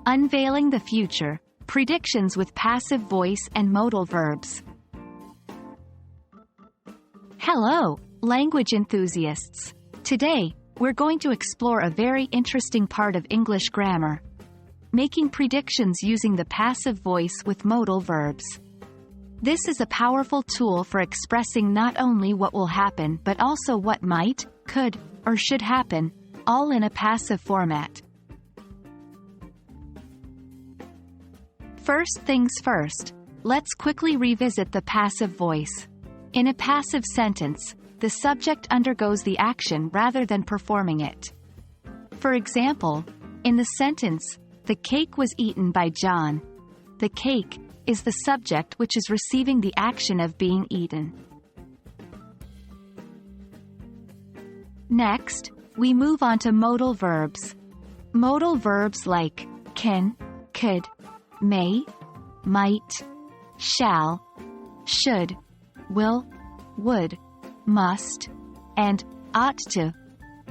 Unveiling the future, predictions with passive voice and modal verbs. Hello, language enthusiasts. Today, we're going to explore a very interesting part of English grammar: making predictions using the passive voice with modal verbs. This is a powerful tool for expressing not only what will happen but also what might, could, or should happen, all in a passive format. First things first, let's quickly revisit the passive voice. In a passive sentence, the subject undergoes the action rather than performing it. For example, in the sentence, "The cake was eaten by John," the cake is the subject which is receiving the action of being eaten. Next, we move on to modal verbs. Modal verbs like can, could, may, might, shall, should, will, would, must, and ought to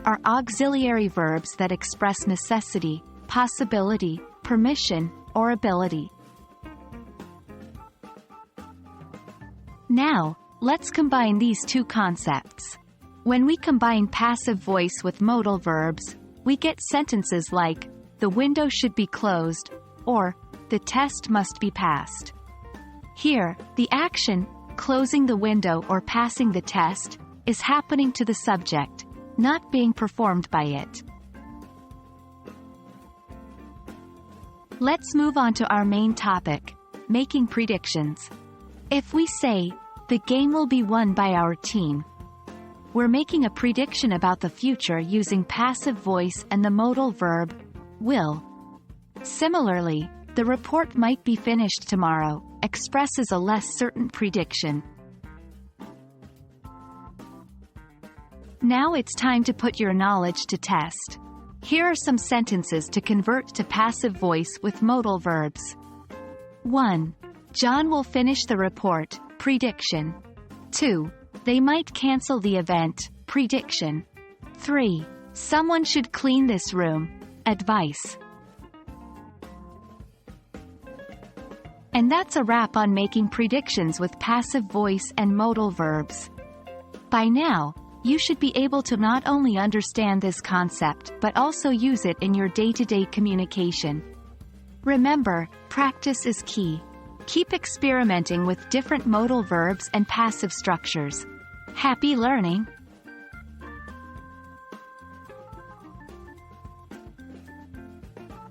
are auxiliary verbs that express necessity, possibility, permission, or ability. Now, let's combine these two concepts. When we combine passive voice with modal verbs, we get sentences like, "The window should be closed," or "The test must be passed." Here, the action, closing the window or passing the test, is happening to the subject, not being performed by it. Let's move on to our main topic, making predictions. If we say, "The game will be won by our team," we're making a prediction about the future using passive voice and the modal verb, will. Similarly, "The report might be finished tomorrow," expresses a less certain prediction. Now it's time to put your knowledge to test. Here are some sentences to convert to passive voice with modal verbs. 1. John will finish the report, prediction. 2. They might cancel the event, prediction. 3. Someone should clean this room, advice. And that's a wrap on making predictions with passive voice and modal verbs. By now, you should be able to not only understand this concept but also use it in your day-to-day communication. Remember, practice is key. Keep experimenting with different modal verbs and passive structures. Happy learning!